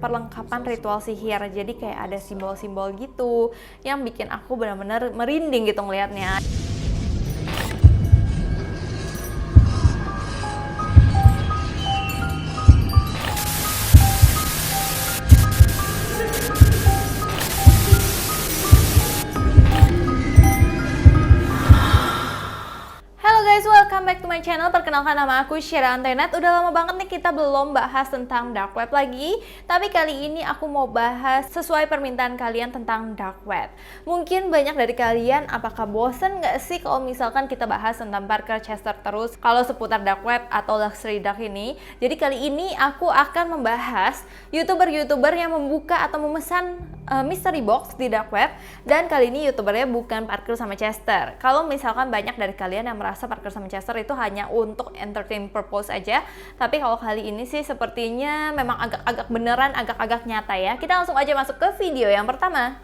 perlengkapan ritual sihir. Jadi kayak ada simbol-simbol gitu yang bikin aku benar-benar merinding gitu ngelihatnya. Halo guys, welcome back to my channel. Perkenalkan, nama aku Syera Antenet. Udah lama banget nih kita belum bahas tentang dark web lagi. Tapi kali ini aku mau bahas sesuai permintaan kalian tentang dark web. Mungkin banyak dari kalian apakah bosen gak sih kalau misalkan kita bahas tentang Parker Chester terus kalau seputar dark web atau luxury dark ini. Jadi kali ini aku akan membahas YouTuber-YouTuber yang membuka atau memesan mystery box di dark web. Dan kali ini YouTubernya bukan Parker sama Chester. Kalau misalkan banyak dari kalian yang merasa Parker sama Chester itu hanya untuk entertain purpose aja, tapi kalau kali ini sih sepertinya memang agak-agak beneran, agak-agak nyata ya. Kita langsung aja masuk ke video yang pertama.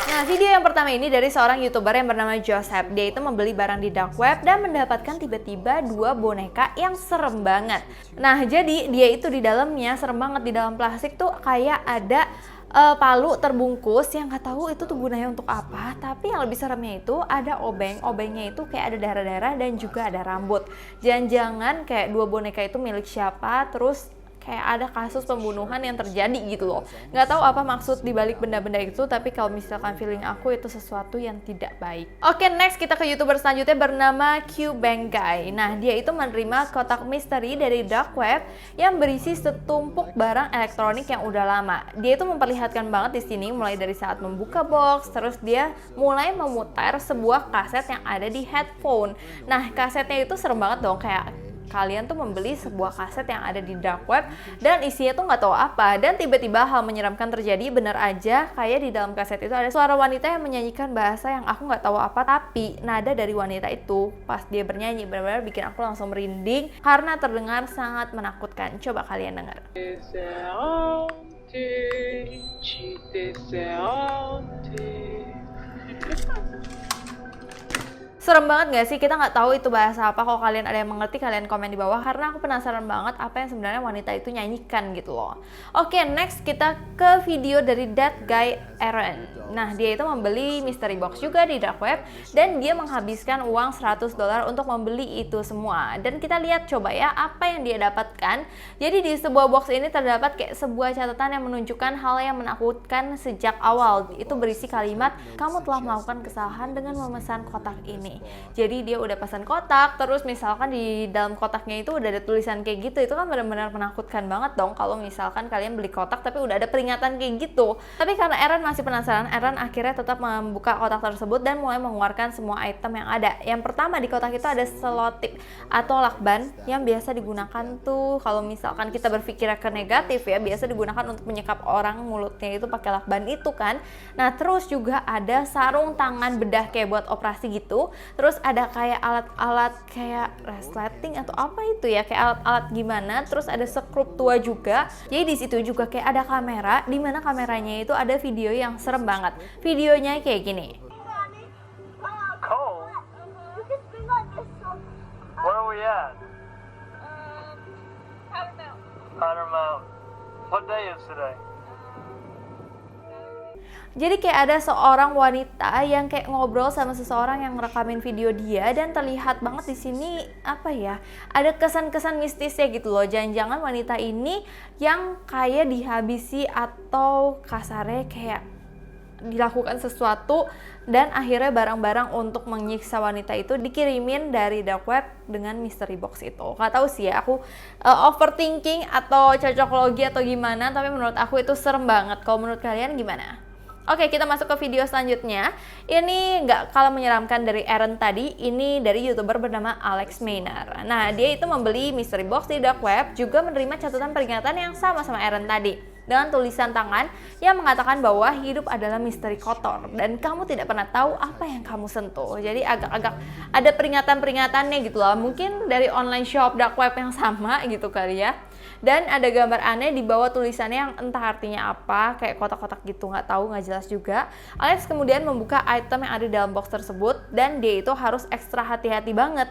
Nah, video yang pertama ini dari seorang YouTuber yang bernama Joseph. Dia itu membeli barang di dark web dan mendapatkan tiba-tiba 2 boneka yang serem banget. Nah, jadi dia itu di dalamnya serem banget, di dalam plastik tuh kayak ada palu terbungkus yang nggak tahu itu tuh gunanya untuk apa. Tapi yang lebih seremnya itu ada obengnya itu kayak ada darah-darah dan juga ada rambut. Jangan-jangan kayak 2 boneka itu milik siapa, terus kayak ada kasus pembunuhan yang terjadi gitu loh. Nggak tahu apa maksud dibalik benda-benda itu, tapi kalau misalkan feeling aku itu sesuatu yang tidak baik. Oke, next kita ke YouTuber selanjutnya bernama Q Bank Guy. Nah, dia itu menerima kotak misteri dari dark web yang berisi setumpuk barang elektronik yang udah lama. Dia itu memperlihatkan banget di sini mulai dari saat membuka box, terus dia mulai memutar sebuah kaset yang ada di headphone. Nah, kasetnya itu serem banget dong, kayak kalian tuh membeli sebuah kaset yang ada di dark web dan isinya tuh nggak tahu apa, dan tiba-tiba hal menyeramkan terjadi. Bener aja, kayak di dalam kaset itu ada suara wanita yang menyanyikan bahasa yang aku nggak tahu apa, tapi nada dari wanita itu pas dia bernyanyi benar-benar bikin aku langsung merinding karena terdengar sangat menakutkan. Coba kalian dengar. Serem banget gak sih? Kita nggak tahu itu bahasa apa. Kalau kalian ada yang mengerti, kalian komen di bawah, karena aku penasaran banget apa yang sebenarnya wanita itu nyanyikan gitu loh. Oke, next kita ke video dari That Guy Aaron. Nah, dia itu membeli mystery box juga di dark web dan dia menghabiskan uang $100 untuk membeli itu semua. Dan kita lihat coba ya apa yang dia dapatkan. Jadi di sebuah box ini terdapat kayak sebuah catatan yang menunjukkan hal yang menakutkan sejak awal. Itu berisi kalimat, "Kamu telah melakukan kesalahan dengan memesan kotak ini." Jadi dia udah pesan kotak, terus misalkan di dalam kotaknya itu udah ada tulisan kayak gitu. Itu kan benar-benar menakutkan banget dong kalau misalkan kalian beli kotak tapi udah ada peringatan kayak gitu. Tapi karena Aaron masih penasaran, Aaron akhirnya tetap membuka kotak tersebut dan mulai mengeluarkan semua item yang ada. Yang pertama di kotak itu ada selotip atau lakban yang biasa digunakan tuh kalau misalkan kita berpikir ke negatif ya, biasa digunakan untuk menyekap orang mulutnya itu pakai lakban itu kan. Nah, terus juga ada sarung tangan bedah kayak buat operasi gitu. Terus ada kayak alat-alat kayak resleting atau apa itu ya, kayak alat-alat gimana. Terus ada sekrup tua juga. Jadi di situ juga kayak ada kamera, di mana kameranya itu ada video yang serem banget. Videonya kayak gini. Cold? Where are we at? Powder Mountain. What day is today? Jadi kayak ada seorang wanita yang kayak ngobrol sama seseorang yang ngerekamin video dia, dan terlihat banget di sini apa ya? Ada kesan-kesan mistisnya gitu loh. Jangan-jangan wanita ini yang kayak dihabisi atau kasarnya kayak dilakukan sesuatu dan akhirnya barang-barang untuk menyiksa wanita itu dikirimin dari dark web dengan mystery box itu. Gak tahu sih ya, aku overthinking atau cocokologi atau gimana, tapi menurut aku itu serem banget. Kalau menurut kalian gimana? Oke, kita masuk ke video selanjutnya. Ini nggak kalah menyeramkan dari Aaron tadi. Ini dari YouTuber bernama Alex Maynard. Nah, dia itu membeli mystery box di dark web, juga menerima catatan peringatan yang sama Aaron tadi, dengan tulisan tangan yang mengatakan bahwa hidup adalah misteri kotor dan kamu tidak pernah tahu apa yang kamu sentuh. Jadi agak-agak ada peringatan-peringatannya gitu lah. Mungkin dari online shop dark web yang sama gitu kali ya. Dan ada gambar aneh di bawah tulisannya yang entah artinya apa, kayak kotak-kotak gitu, nggak tahu, nggak jelas juga. Alex kemudian membuka item yang ada di dalam box tersebut dan dia itu harus ekstra hati-hati banget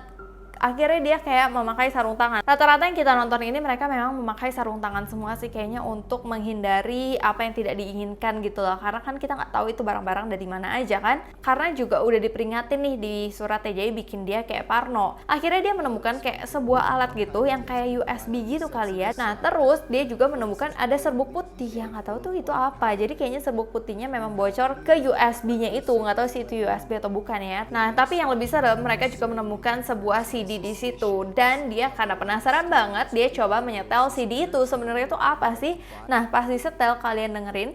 Akhirnya dia kayak memakai sarung tangan. Rata-rata yang kita nonton ini mereka memang memakai sarung tangan semua sih kayaknya untuk menghindari apa yang tidak diinginkan gitu loh. Karena kan kita nggak tahu itu barang-barang dari mana aja kan. Karena juga udah diperingatin nih di surat TJI bikin dia kayak parno. Akhirnya dia menemukan kayak sebuah alat gitu yang kayak USB gitu kali ya. Nah terus dia juga menemukan ada serbuk putih yang nggak tahu tuh itu apa. Jadi kayaknya serbuk putihnya memang bocor ke USB-nya itu. Nggak tahu sih itu USB atau bukan ya. Nah tapi yang lebih serem mereka juga menemukan sebuah CD di situ dan dia karena penasaran banget dia coba menyetel CD itu sebenarnya itu apa sih. Nah pas disetel kalian dengerin.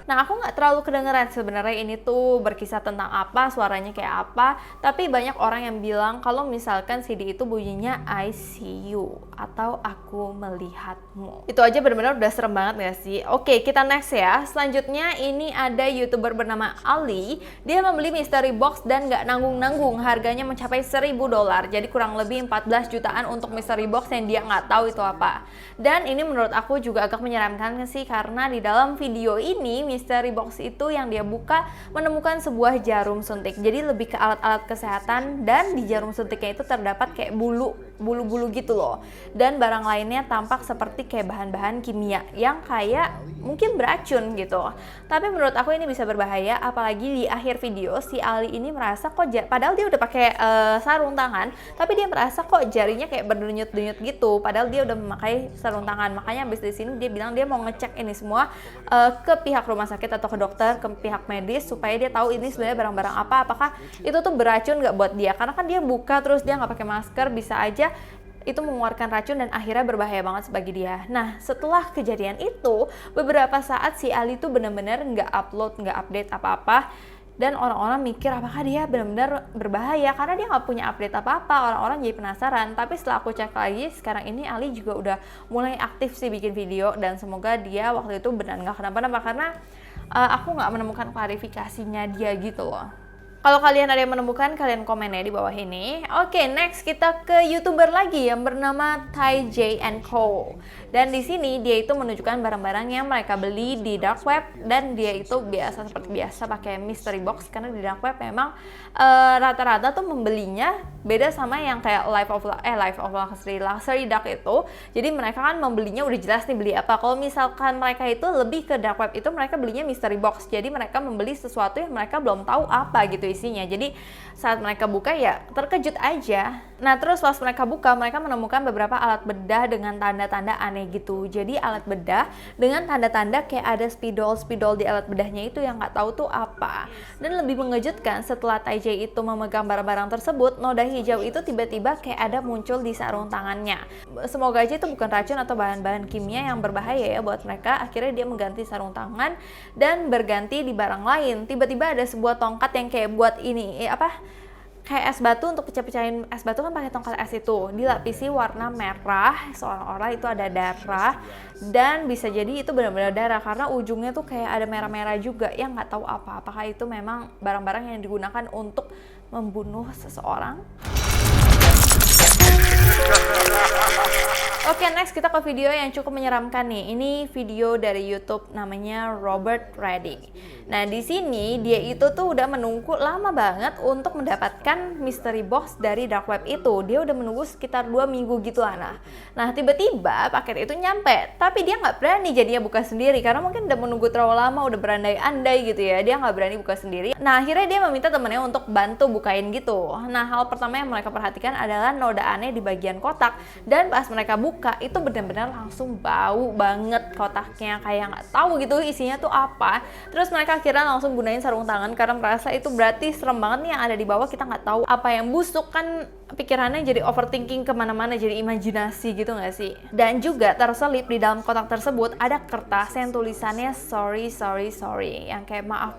Nah aku nggak terlalu kedengeran sebenarnya ini tuh berkisah tentang apa, suaranya kayak apa. Tapi banyak orang yang bilang kalau misalkan CD itu bunyinya I see you atau aku melihatmu. Itu aja benar-benar udah serem banget gak sih? Oke kita next ya. Selanjutnya ini ada YouTuber bernama Ali. Dia membeli mystery box dan nggak nanggung-nanggung. Harganya mencapai $1.000. Jadi kurang lebih 14 jutaan untuk mystery box yang dia nggak tahu itu apa. Dan ini menurut aku juga agak menyeramkan sih karena di dalam video ini mystery box itu yang dia buka menemukan sebuah jarum suntik. Jadi lebih ke alat-alat kesehatan dan di jarum suntiknya itu terdapat kayak bulu-bulu gitu loh. Dan barang lainnya tampak seperti kayak bahan-bahan kimia yang kayak mungkin beracun gitu. Tapi menurut aku ini bisa berbahaya apalagi di akhir video si Ali ini merasa kok padahal dia udah pakai sarung tangan tapi dia merasa kok jarinya kayak berdenyut-denyut gitu padahal dia udah memakai sarung tangan. Makanya habis di sini dia bilang dia mau ngecek ini semua ke pihak rumah sakit atau ke dokter, ke pihak medis supaya dia tahu ini sebenarnya barang-barang apa, apakah itu tuh beracun nggak buat dia. Karena kan dia buka terus dia nggak pakai masker, bisa aja itu mengeluarkan racun dan akhirnya berbahaya banget bagi dia. Nah setelah kejadian itu beberapa saat si Ali tuh bener-bener nggak upload, nggak update apa-apa. Dan orang-orang mikir apakah dia benar-benar berbahaya karena dia nggak punya update apa-apa. Orang-orang jadi penasaran. Tapi setelah aku cek lagi, sekarang ini Ali juga udah mulai aktif sih bikin video. Dan semoga dia waktu itu benar nggak kenapa-napa karena aku nggak menemukan klarifikasinya dia gitu loh. Kalau kalian ada yang menemukan, kalian komen ya di bawah ini. Oke, next kita ke YouTuber lagi yang bernama Ty J & Co. Dan di sini dia itu menunjukkan barang-barang yang mereka beli di dark web dan dia itu seperti biasa pakai mystery box karena di dark web memang rata-rata tuh membelinya beda sama yang kayak Life of Luxury Dark itu. Jadi mereka kan membelinya udah jelas nih beli apa. Kalau misalkan mereka itu lebih ke dark web itu mereka belinya mystery box. Jadi mereka membeli sesuatu yang mereka belum tahu apa gitu isinya. Jadi saat mereka buka ya terkejut aja. Nah terus pas mereka buka mereka menemukan beberapa alat bedah dengan tanda-tanda aneh gitu. Jadi alat bedah dengan tanda-tanda kayak ada spidol di alat bedahnya itu yang nggak tahu tuh apa. Dan lebih mengejutkan setelah Ty J itu memegang barang-barang tersebut, noda hijau itu tiba-tiba kayak ada muncul di sarung tangannya. Semoga aja itu bukan racun atau bahan-bahan kimia yang berbahaya ya buat mereka. Akhirnya dia mengganti sarung tangan dan berganti di barang lain. Tiba-tiba ada sebuah tongkat yang kayak buat ini kayak es batu untuk pecah-pecahin es batu kan pakai tongkat es itu dilapisi warna merah seolah-olah itu ada darah dan bisa jadi itu benar-benar darah karena ujungnya tuh kayak ada merah-merah juga yang nggak tahu apakah itu memang barang-barang yang digunakan untuk membunuh seseorang. Oke, next kita ke video yang cukup menyeramkan nih. Ini video dari YouTube namanya Robert Reddick. Nah, di sini dia itu tuh udah menunggu lama banget untuk mendapatkan mystery box dari dark web itu. Dia udah menunggu sekitar 2 minggu gitu lah. Nah, tiba-tiba paket itu nyampe, tapi dia nggak berani jadinya buka sendiri karena mungkin udah menunggu terlalu lama, udah berandai-andai gitu ya. Dia nggak berani buka sendiri. Nah, akhirnya dia meminta temannya untuk bantu bukain gitu. Nah, hal pertama yang mereka perhatikan adalah noda aneh di bagian kotak. Dan pas mereka buka itu benar-benar langsung bau banget kotaknya, kayak nggak tahu gitu isinya tuh apa. Terus mereka akhirnya langsung gunain sarung tangan karena merasa itu berarti serem banget nih yang ada di bawah, kita nggak tahu apa yang busuk kan, pikirannya jadi overthinking kemana-mana, jadi imajinasi gitu nggak sih. Dan juga terselip di dalam kotak tersebut ada kertas yang tulisannya sorry yang kayak maaf.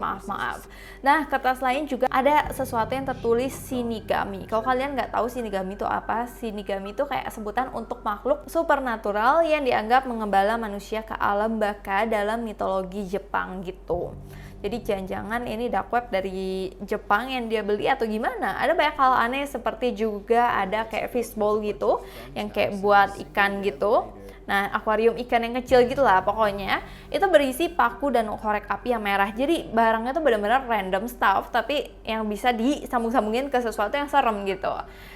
Nah kertas lain juga ada sesuatu yang tertulis Shinigami. Kalau kalian nggak tahu Shinigami itu apa, Shinigami itu kayak sebutan untuk makhluk supernatural yang dianggap mengembala manusia ke alam baka dalam mitologi Jepang gitu. Jadi jangan-jangan ini dark web dari Jepang yang dia beli atau gimana. Ada banyak hal aneh seperti juga ada kayak fishbowl gitu yang kayak buat ikan gitu. Nah, akuarium ikan yang kecil gitulah pokoknya. Itu berisi paku dan korek api yang merah. Jadi barangnya tuh benar-benar random stuff, tapi yang bisa disambung-sambungin ke sesuatu yang serem gitu.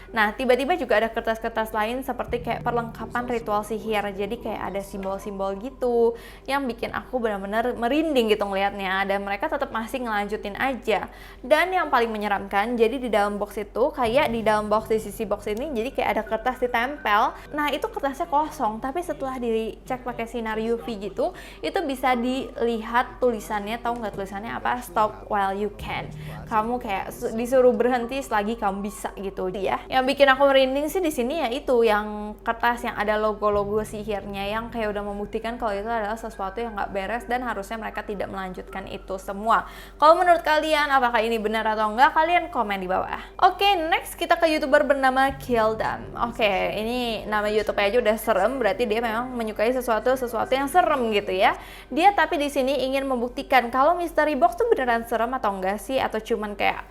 Nah, tiba-tiba juga ada kertas-kertas lain seperti kayak perlengkapan ritual sihir. Jadi kayak ada simbol-simbol gitu yang bikin aku benar-benar merinding gitu ngelihatnya. Dan mereka tetap masih ngelanjutin aja. Dan yang paling menyeramkan, jadi di dalam box itu kayak di dalam box di sisi box ini jadi kayak ada kertas ditempel. Nah, itu kertasnya kosong, tapi setelah dicek pakai sinar UV gitu, itu bisa dilihat tulisannya. Tahu nggak tulisannya apa? Stop while you can. Kamu kayak disuruh berhenti selagi kamu bisa gitu ya. Yang bikin aku merinding sih di sini ya itu yang kertas yang ada logo-logo sihirnya yang kayak udah membuktikan kalau itu adalah sesuatu yang nggak beres dan harusnya mereka tidak melanjutkan itu semua. Kalau menurut kalian apakah ini benar atau enggak, kalian komen di bawah. Oke, next kita ke YouTuber bernama Kildam. Oke, ini nama YouTube aja udah serem, berarti dia memang menyukai sesuatu yang serem gitu ya. Dia tapi di sini ingin membuktikan kalau mystery box tuh beneran serem atau enggak sih, atau cuman kayak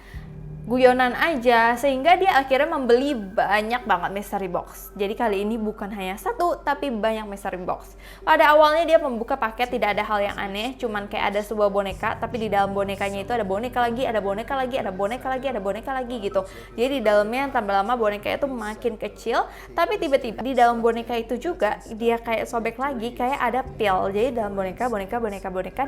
guyonan aja, sehingga dia akhirnya membeli banyak banget mystery box. Jadi kali ini bukan hanya satu, tapi banyak mystery box. Pada awalnya dia membuka paket tidak ada hal yang aneh, cuman kayak ada sebuah boneka, tapi di dalam bonekanya itu ada boneka lagi, ada boneka lagi, ada boneka lagi, ada boneka lagi gitu. Jadi di dalamnya tambah lama boneka itu makin kecil, tapi tiba-tiba di dalam boneka itu juga dia kayak sobek lagi, kayak ada pil. Jadi dalam boneka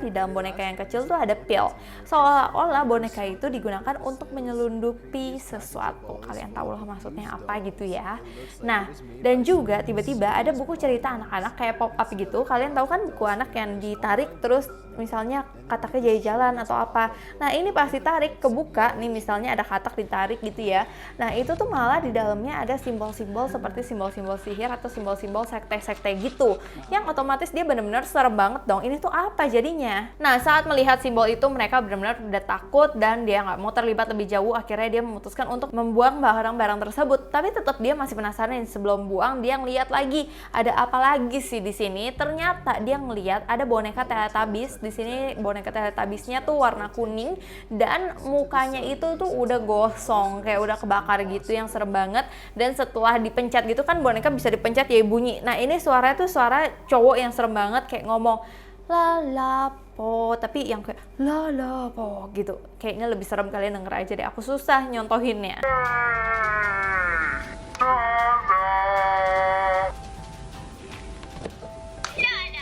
di dalam boneka yang kecil tuh ada pil. Seolah-olah boneka itu digunakan untuk menyelundupi sesuatu. Kalian tahu lah maksudnya apa gitu ya. Nah, dan juga tiba-tiba ada buku cerita anak-anak kayak pop up gitu. Kalian tahu kan buku anak yang ditarik terus misalnya kataknya jadi jalan atau apa. Nah, ini pasti tarik kebuka nih, misalnya ada katak ditarik gitu ya. Nah, itu tuh malah di dalamnya ada simbol-simbol seperti simbol-simbol sihir atau simbol-simbol sekte-sekte gitu. Yang otomatis dia benar-benar serem banget dong. Ini tuh apa jadinya? Nah, saat melihat simbol itu mereka benar-benar udah takut dan dia nggak mau terlibat lebih jauh. Akhirnya dia memutuskan untuk membuang barang-barang tersebut. Tapi tetap dia masih penasaran. Sebelum buang dia ngeliat lagi ada apa lagi sih di sini. Ternyata dia ngeliat ada boneka Teletubbies. Di sini boneka Teletubbiesnya tuh warna kuning dan mukanya itu tuh udah gosong, kayak udah kebakar gitu, yang serem banget. Dan setelah dipencet gitu kan boneka bisa dipencet ya bunyi. Nah, ini suaranya tuh suara cowok yang serem banget, kayak ngomong lalapo, tapi yang kayak lalapo gitu. Kayaknya lebih serem, kalian denger aja deh, aku susah nyontohinnya.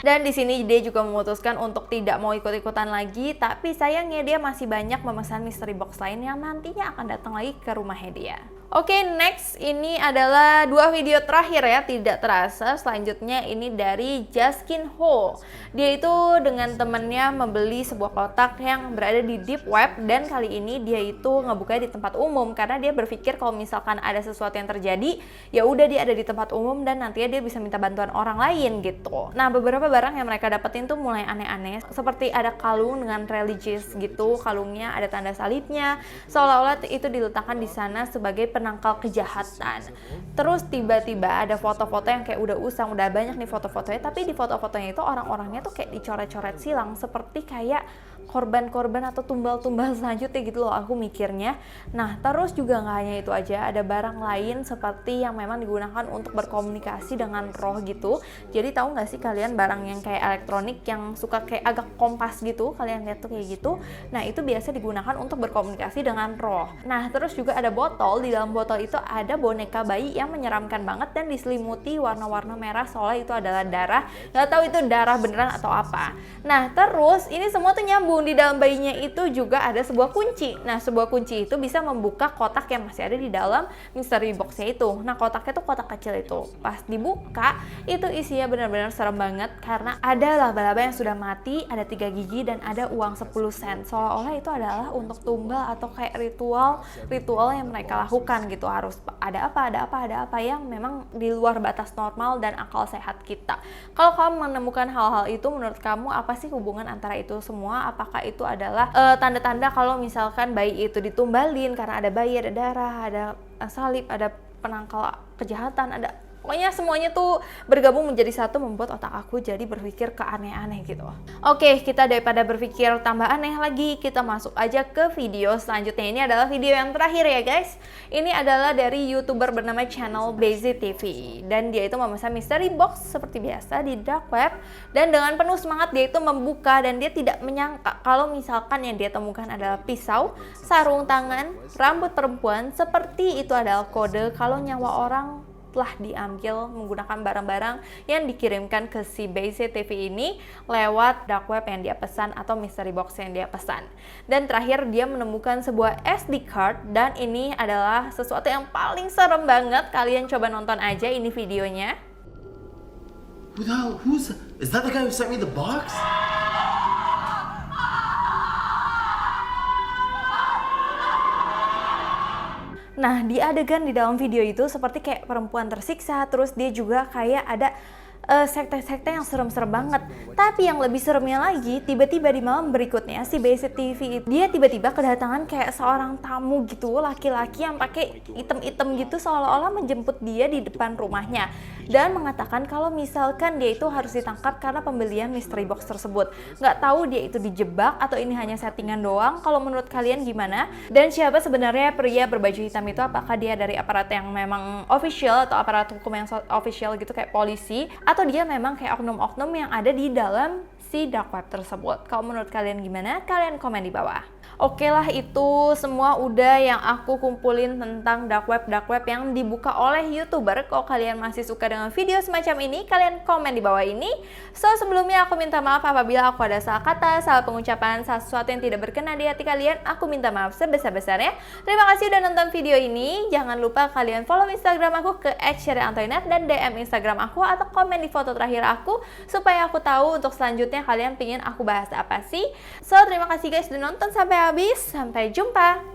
Dan di sini dia juga memutuskan untuk tidak mau ikut-ikutan lagi, tapi sayangnya dia masih banyak memesan mystery box lain yang nantinya akan datang lagi ke rumahnya dia. Oke, next ini adalah 2 video terakhir ya, tidak terasa. Selanjutnya ini dari Jaskin Ho. Dia itu dengan temennya membeli sebuah kotak yang berada di deep web, dan kali ini dia itu ngebukanya di tempat umum karena dia berpikir kalau misalkan ada sesuatu yang terjadi, ya udah dia ada di tempat umum dan nantinya dia bisa minta bantuan orang lain gitu. Nah, beberapa barang yang mereka dapetin tuh mulai aneh-aneh, seperti ada kalung dengan religious gitu, kalungnya ada tanda salibnya, seolah-olah itu diletakkan di sana sebagai penangkal kejahatan. Terus tiba-tiba ada foto-foto yang kayak udah usang, udah banyak nih foto-fotonya, tapi di foto-fotonya itu orang-orangnya tuh kayak dicoret-coret silang, seperti kayak korban-korban atau tumbal-tumbal selanjutnya gitu loh aku mikirnya. Nah, terus juga nggak hanya itu aja, ada barang lain seperti yang memang digunakan untuk berkomunikasi dengan roh gitu. Jadi tahu nggak sih kalian barang yang kayak elektronik yang suka kayak agak kompas gitu, kalian lihat tuh kayak gitu. Nah, itu biasa digunakan untuk berkomunikasi dengan roh. Nah, terus juga ada botol, di dalam botol itu ada boneka bayi yang menyeramkan banget dan diselimuti warna-warna merah, soalnya itu adalah darah. Nggak tahu itu darah beneran atau apa. Nah, terus ini semua tuh nyambung. Di dalam bayinya itu juga ada sebuah kunci. Nah, sebuah kunci itu bisa membuka kotak yang masih ada di dalam mystery box-nya itu. Nah, kotaknya tuh kotak kecil itu. Pas dibuka, itu isinya benar-benar serem banget karena ada laba-laba yang sudah mati, ada 3 gigi dan ada uang 10 sen. Seolah-olah itu adalah untuk tumbal atau kayak ritual yang mereka lakukan gitu. Harus ada apa yang memang di luar batas normal dan akal sehat kita. Kalau kamu menemukan hal-hal itu, menurut kamu apa sih hubungan antara itu semua? Apakah itu adalah tanda-tanda kalau misalkan bayi itu ditumbalin karena ada bayi, ada darah, ada salib, ada penangkal kejahatan, ada Pokoknya semuanya tuh bergabung menjadi satu, membuat otak aku jadi berpikir ke aneh-aneh gitu. Oke, kita daripada berpikir tambah aneh lagi, kita masuk aja ke video selanjutnya. Ini adalah video yang terakhir ya guys. Ini adalah dari YouTuber bernama Channel Basic TV. Dan dia itu memesan mystery box seperti biasa di dark web. Dan dengan penuh semangat dia itu membuka, dan dia tidak menyangka kalau misalkan yang dia temukan adalah pisau, sarung tangan, rambut perempuan. Seperti itu adalah kode kalau nyawa orang telah diambil menggunakan barang-barang yang dikirimkan ke si Basic TV ini lewat dark web yang dia pesan atau mystery box yang dia pesan. Dan terakhir dia menemukan sebuah SD card, dan ini adalah sesuatu yang paling serem banget. Kalian coba nonton aja ini videonya. Who the hell? Is that the guy who sent me the box? Nah, di adegan di dalam video itu seperti kayak perempuan tersiksa, terus dia juga kayak ada sekte-sekte yang serem-serem banget. Tapi yang lebih seremnya lagi, tiba-tiba di malam berikutnya si Basic TV itu, dia tiba-tiba kedatangan kayak seorang tamu gitu, laki-laki yang pakai item-item gitu, seolah-olah menjemput dia di depan rumahnya dan mengatakan kalau misalkan dia itu harus ditangkap karena pembelian mystery box tersebut. Nggak tahu dia itu dijebak atau ini hanya settingan doang. Kalau menurut kalian gimana? Dan siapa sebenarnya pria berbaju hitam itu? Apakah dia dari aparat yang memang official atau aparat hukum yang official gitu kayak polisi, atau dia memang kayak oknum-oknum yang ada di dalam si dark web tersebut? Kalau menurut kalian gimana? Kalian komen di bawah. Oke lah, itu semua udah yang aku kumpulin tentang dark web yang dibuka oleh YouTuber. Kalau kalian masih suka dengan video semacam ini, kalian komen di bawah ini. So, sebelumnya aku minta maaf apabila aku ada salah kata, salah pengucapan, sesuatu yang tidak berkenan di hati kalian. Aku minta maaf sebesar-besarnya. Terima kasih udah nonton video ini. Jangan lupa kalian follow Instagram aku ke @sherry_antoinette dan DM Instagram aku atau komen di foto terakhir aku supaya aku tahu untuk selanjutnya kalian pingin aku bahas apa sih. So, terima kasih guys udah nonton sampai habis. Sampai jumpa.